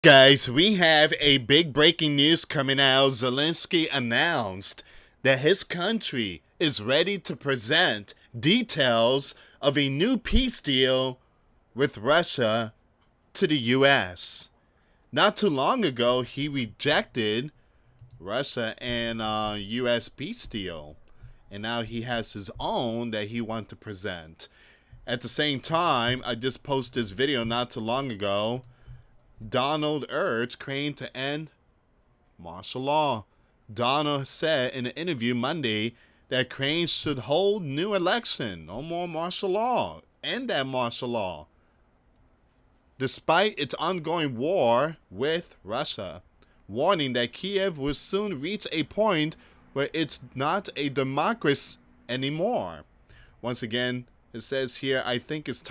Guys, we have a big breaking news coming out. Zelenskyy announced that his country is ready to present details of a new peace deal with Russia to the US. Not too long ago, he rejected Russia and US peace deal. And now he has his own that he wants to present. At the same time, I just posted this video not too long ago. Donald urged Crane to end martial law. Donald said in an interview Monday that Crane should hold new election. No more martial law. End that martial law. Despite its ongoing war with Russia, warning that Kiev will soon reach a point where it's not a democracy anymore. Once again, it says here, I think it's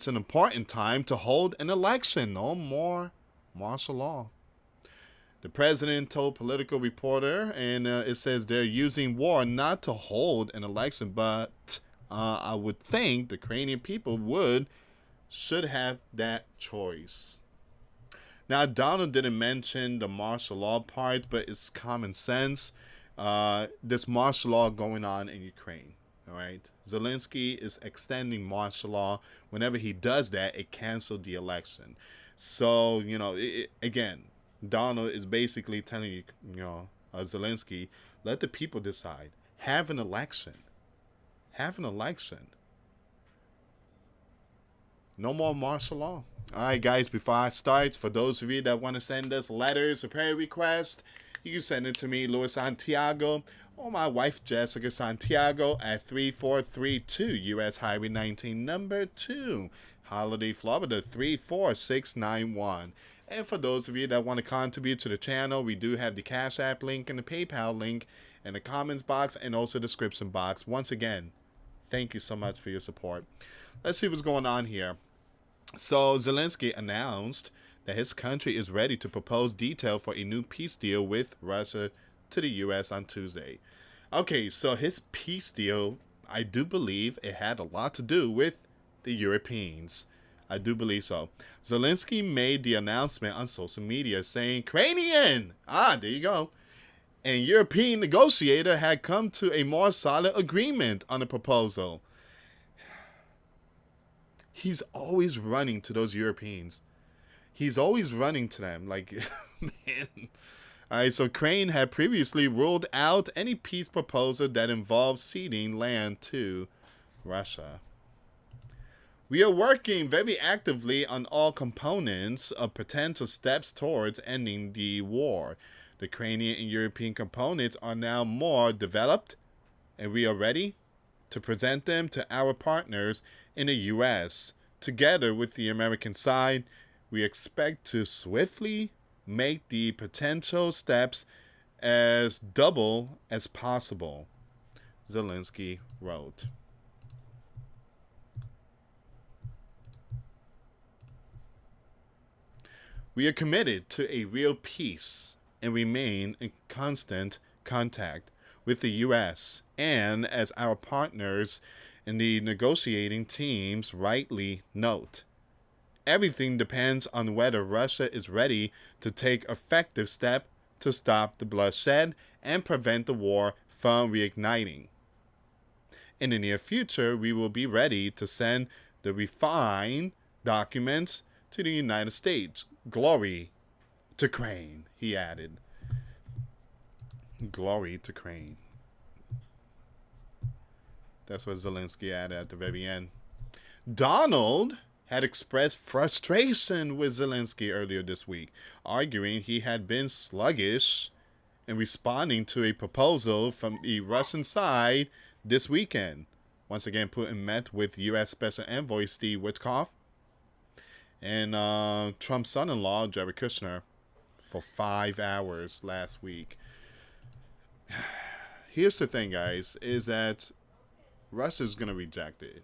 an important time to hold an election. No more martial law. The president told political reporter, and it says they're using war not to hold an election, but I would think the Ukrainian people should have that choice. Now, Donald didn't mention the martial law part, but it's common sense. There's martial law going on in Ukraine. All right. Zelenskyy is extending martial law. Whenever he does that, it canceled the election. So, again, Donald is basically telling Zelenskyy, let the people decide. Have an election. Have an election. No more martial law. All right, guys, before I start, for those of you that want to send us letters or prayer requests, you can send it to me, US Santiago, or my wife, Jessica Santiago, at 3432 US Highway 19, number 2, Holiday, Florida, 34691. And for those of you that want to contribute to the channel, we do have the Cash App link and the PayPal link in the comments box and also the description box. Once again, thank you so much for your support. Let's see what's going on here. So Zelenskyy announced that his country is ready to propose detail for a new peace deal with Russia to the U.S. on Tuesday. Okay, so his peace deal, I do believe it had a lot to do with the Europeans. I do believe so. Zelenskyy made the announcement on social media saying, Ukrainian, there you go, and European negotiator had come to a more solid agreement on the proposal. He's always running to those Europeans. He's always running to them. Like, man. All right, so Crane had previously ruled out any peace proposal that involved ceding land to Russia. We are working very actively on all components of potential steps towards ending the war. The Ukrainian and European components are now more developed, and we are ready to present them to our partners in the U.S. Together with the American side, we expect to swiftly make the potential steps as double as possible, Zelenskyy wrote. We are committed to a real peace and remain in constant contact with the U.S. and as our partners in the negotiating teams rightly note. Everything depends on whether Russia is ready to take effective steps to stop the bloodshed and prevent the war from reigniting. In the near future, we will be ready to send the refined documents to the United States. Glory to Crane, he added. Glory to Crane. That's what Zelenskyy added at the very end. Donald had expressed frustration with Zelenskyy earlier this week, arguing he had been sluggish in responding to a proposal from the Russian side this weekend. Once again, Putin met with U.S. Special Envoy Steve Witkoff and Trump's son-in-law, Jared Kushner, for 5 hours last week. Here's the thing, guys, is that Russia's going to reject it.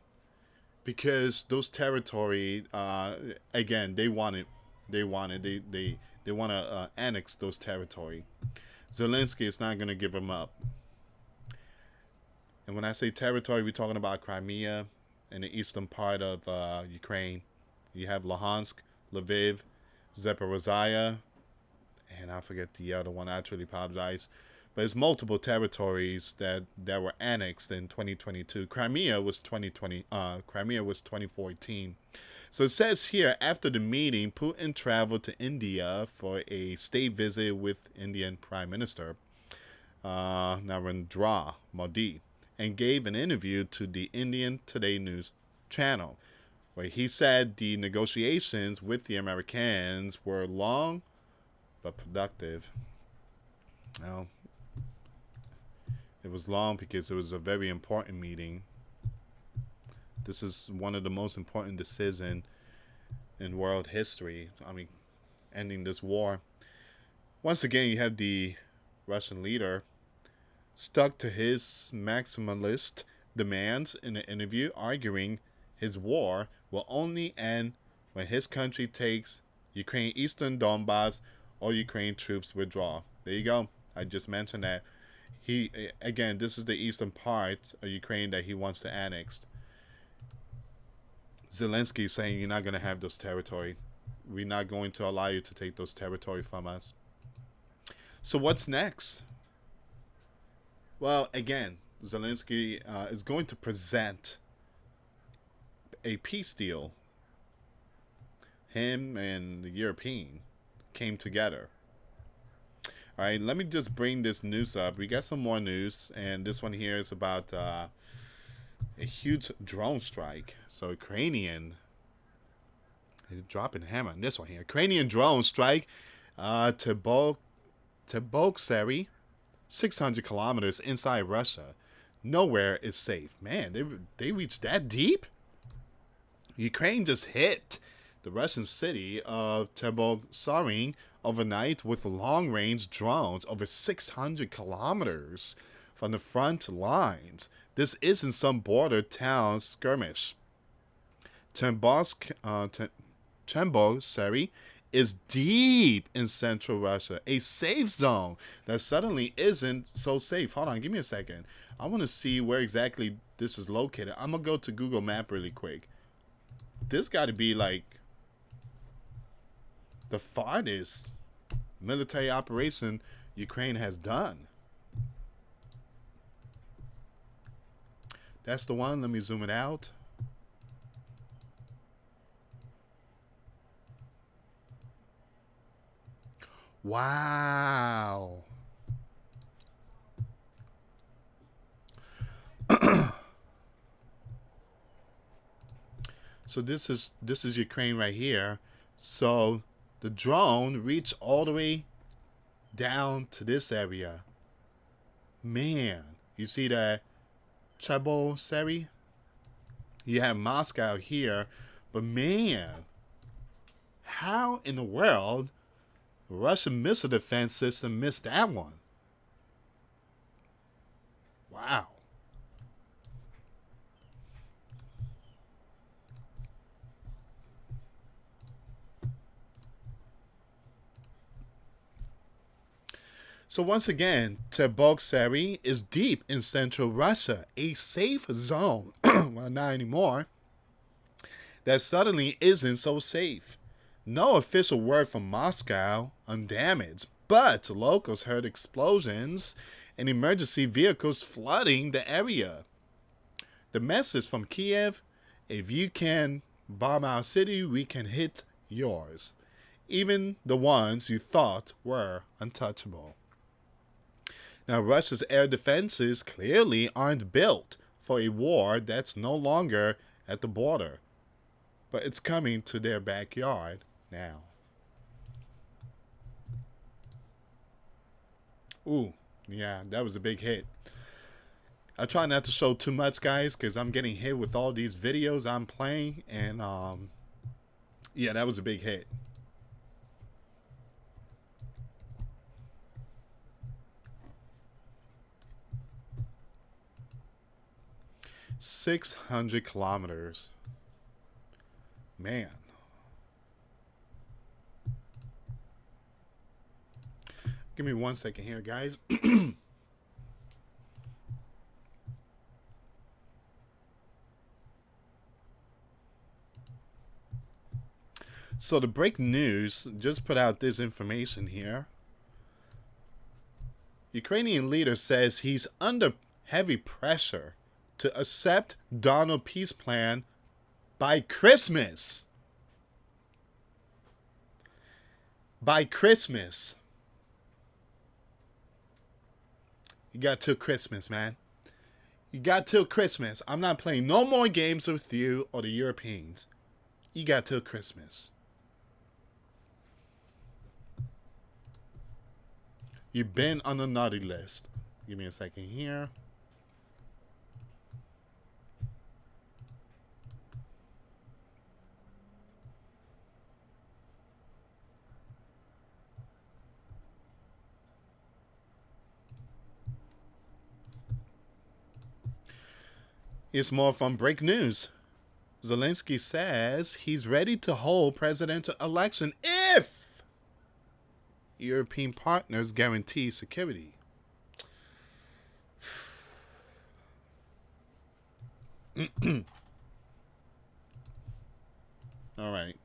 Because those territory, again, they want it. They want to annex those territory. Zelenskyy is not going to give them up. And when I say territory, we're talking about Crimea and the eastern part of Ukraine. You have Luhansk, Lviv, Zaporizhia, and I forget the other one. I truly apologize. But it's multiple territories that were annexed in 2022. Crimea was 2020. Crimea was 2014. So it says here, after the meeting, Putin traveled to India for a state visit with Indian Prime Minister Narendra Modi, and gave an interview to the Indian Today News channel, where he said the negotiations with the Americans were long but productive. Now, it was long because it was a very important meeting. This is one of the most important decisions in world history. I mean, ending this war. Once again, you have the Russian leader stuck to his maximalist demands in an interview, arguing his war will only end when his country takes Ukraine Eastern Donbass or Ukraine troops withdraw. There you go. I just mentioned that. This is the eastern part of Ukraine that he wants to annex. Zelenskyy is saying, you're not going to have those territory. We're not going to allow you to take those territory from us. So what's next? Well, again, Zelenskyy is going to present a peace deal. Him and the European came together. All right, let me just bring this news up. We got some more news, and this one here is about a huge drone strike. So Ukrainian, dropping hammer on this one here. Ukrainian drone strike to Boksary, 600 kilometers inside Russia. Nowhere is safe. Man, they reached that deep? Ukraine just hit the Russian city of Boksary overnight with long-range drones over 600 kilometers from the front lines. This isn't some border town skirmish. Boksary is deep in central Russia, a safe zone that suddenly isn't so safe. Hold on, give me a second. I want to see where exactly this is located. I'm going to go to Google Map really quick. This got to be like the farthest military operation Ukraine has done. That's the one. Let me zoom it out. Wow. So this is Ukraine right here. So the drone reached all the way down to this area. Man, you see that Boksary? You have Moscow here, but man, how in the world the Russian missile defense system missed that one? Wow. So once again, Boksary is deep in central Russia, a safe zone, well, not anymore, that suddenly isn't so safe. No official word from Moscow on damage, but locals heard explosions and emergency vehicles flooding the area. The message from Kiev: if you can bomb our city, we can hit yours, even the ones you thought were untouchable. Now, Russia's air defenses clearly aren't built for a war that's no longer at the border, but it's coming to their backyard now. Ooh, yeah, that was a big hit. I try not to show too much, guys, because I'm getting hit with all these videos I'm playing, and yeah, that was a big hit. "600 kilometers. Man. Give me 1 second here, guys. So the breaking news just put out this information here. Ukrainian leader says he's under heavy pressure to accept Donald peace plan by Christmas. By Christmas. You got till Christmas, man. You got till Christmas. I'm not playing no more games with you or the Europeans. You got till Christmas. You've been on the naughty list. Give me a second here. It's more from break news. Zelenskyy says he's ready to hold presidential election if European partners guarantee security. All right.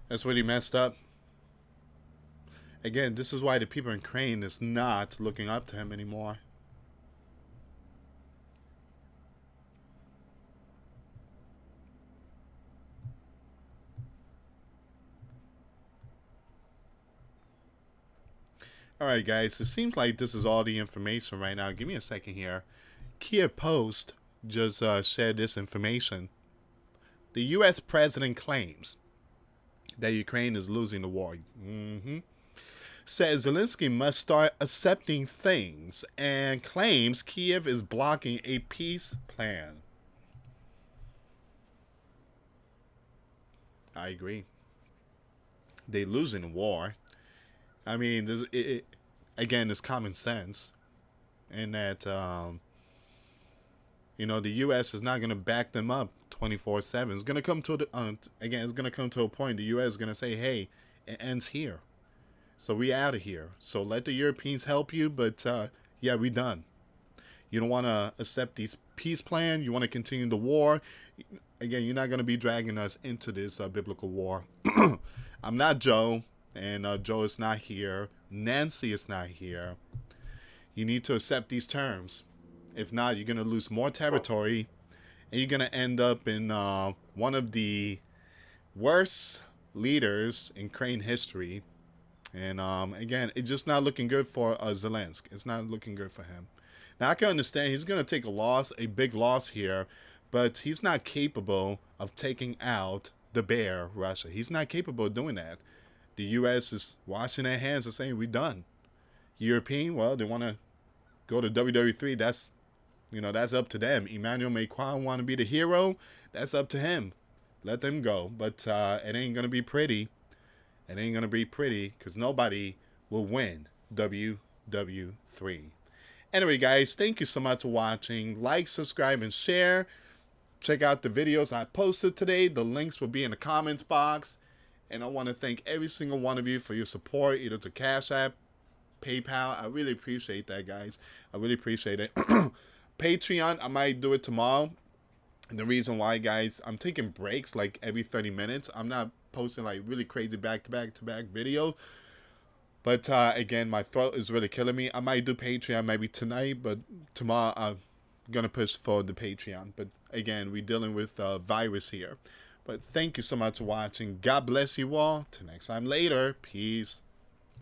That's what he messed up. Again, this is why the people in Ukraine is not looking up to him anymore. Alright guys, it seems like this is all the information right now. Give me a second here. Kiev Post just shared this information. The US president claims that Ukraine is losing the war. Says Zelenskyy must start accepting things and claims Kiev is blocking a peace plan. I agree. They losing the war. I mean, again, it's common sense, and that the U.S. is not going to back them up 24/7. It's going to come to it's going to come to a point. The U.S. is going to say, "Hey, it ends here, so we out of here. So let the Europeans help you, but yeah, we done. You don't want to accept these peace plan. You want to continue the war. Again, you're not going to be dragging us into this biblical war." I'm not Joe, and Joe is not here. Nancy is not here. You need to accept these terms. If not, you're going to lose more territory, and you're going to end up in one of the worst leaders in Ukraine history. And again, it's just not looking good for Zelenskyy. It's not looking good for him. Now, I can understand he's going to take a loss, a big loss here, but he's not capable of taking out the bear, Russia. He's not capable of doing that. The U.S. is washing their hands and saying, we're done. European, well, they want to go to WWE. That's up to them. Emmanuel Macron want to be the hero. That's up to him. Let them go. But it ain't going to be pretty. It ain't going to be pretty because nobody will win WW3. Anyway, guys, thank you so much for watching. Like, subscribe, and share. Check out the videos I posted today. The links will be in the comments box. And I want to thank every single one of you for your support, either to Cash App, PayPal. I really appreciate that, guys. I really appreciate it. Patreon, I might do it tomorrow. And the reason why, guys, I'm taking breaks like every 30 minutes. I'm not posting like really crazy back-to-back video. But again, my throat is really killing me. I might do Patreon maybe tonight, but tomorrow I'm going to push for the Patreon. But again, we're dealing with virus here. But thank you so much for watching. God bless you all. Till next time later. Peace.